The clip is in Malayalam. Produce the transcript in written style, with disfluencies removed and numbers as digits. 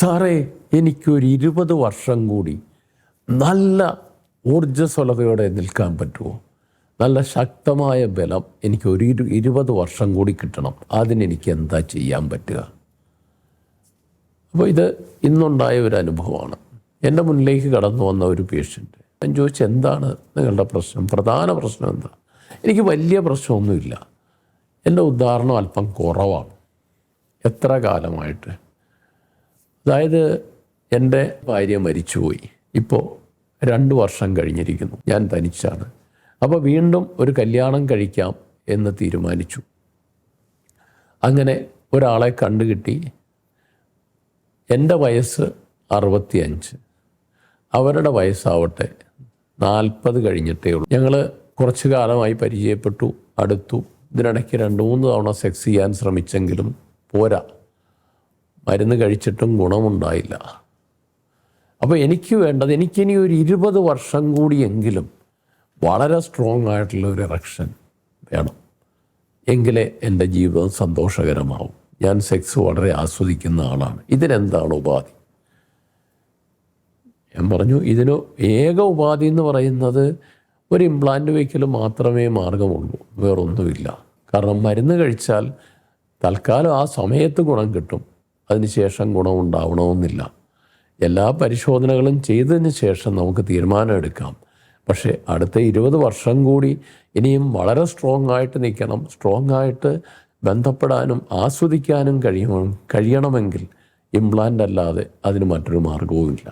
സാറേ, എനിക്കൊരു 20 വർഷം കൂടി നല്ല ഊർജ്ജസ്വലതയോടെ നിൽക്കാൻ പറ്റുമോ? നല്ല ശക്തമായ ബലം എനിക്ക് ഒരു 20 വർഷം കൂടി കിട്ടണം. അതിനെനിക്ക് എന്താ ചെയ്യാൻ പറ്റുക? അപ്പോൾ ഇത് ഇന്നുണ്ടായ ഒരു അനുഭവമാണ്. എൻ്റെ മുന്നിലേക്ക് കടന്നു വന്ന ഒരു പേഷ്യൻ്റ്. ഞാൻ ചോദിച്ചു, എന്താണ് നിങ്ങളുടെ പ്രശ്നം? പ്രധാന പ്രശ്നം എന്താ? എനിക്ക് വലിയ പ്രശ്നമൊന്നുമില്ല. എൻ്റെ ഉദാഹരണം അല്പം കുറവാണ്. എത്ര കാലമായിട്ട്, അതായത് എൻ്റെ ഭാര്യ മരിച്ചുപോയി. ഇപ്പോൾ 2 വർഷം കഴിഞ്ഞിരിക്കുന്നു. ഞാൻ തനിച്ചാണ്. അപ്പോൾ വീണ്ടും ഒരു കല്യാണം കഴിക്കാം എന്ന് തീരുമാനിച്ചു. അങ്ങനെ ഒരാളെ കണ്ടുകിട്ടി. എൻ്റെ വയസ്സ് 65, അവരുടെ വയസ്സാവട്ടെ 40 കഴിഞ്ഞിട്ടേ ഉള്ളൂ. ഞങ്ങൾ കുറച്ചു കാലമായി പരിചയപ്പെട്ടു, അടുത്തു. ഇതിനിടയ്ക്ക് 2-3 തവണ സെക്സ് ചെയ്യാൻ ശ്രമിച്ചെങ്കിലും പോരാ, മരുന്ന് കഴിച്ചിട്ടും ഗുണമുണ്ടായില്ല. അപ്പോൾ എനിക്ക് വേണ്ടത്, എനിക്കിനി ഒരു 20 വർഷം കൂടിയെങ്കിലും വളരെ സ്ട്രോങ് ആയിട്ടുള്ള ഒരു ഇറക്ഷൻ വേണം. എങ്കിലേ എൻ്റെ ജീവിതം സന്തോഷകരമാവും. ഞാൻ സെക്സ് വളരെ ആസ്വദിക്കുന്ന ആളാണ്. ഇതിനെന്താണ് ഉപാധി? ഞാൻ പറഞ്ഞു, ഇതിന് ഏക ഉപാധി എന്ന് പറയുന്നത് ഒരു ഇംപ്ലാന്റ് വയ്ക്കൽ മാത്രമേ മാർഗമുള്ളൂ, വേറൊന്നുമില്ല. കാരണം മരുന്ന് കഴിച്ചാൽ തൽക്കാലം ആ സമയത്ത് ഗുണം കിട്ടും, അതിനുശേഷം ഗുണമുണ്ടാവണമെന്നില്ല. എല്ലാ പരിശോധനകളും ചെയ്തതിന് ശേഷം നമുക്ക് തീരുമാനം എടുക്കാം. പക്ഷേ അടുത്ത 20 വർഷം കൂടി ഇനിയും വളരെ സ്ട്രോങ് ആയിട്ട് നിൽക്കണം. സ്ട്രോങ് ആയിട്ട് ബന്ധപ്പെടാനും ആസ്വദിക്കാനും കഴിയണമെങ്കിൽ ഇംപ്ലാന്റ് അല്ലാതെ അതിന് മറ്റൊരു മാർഗവുമില്ല.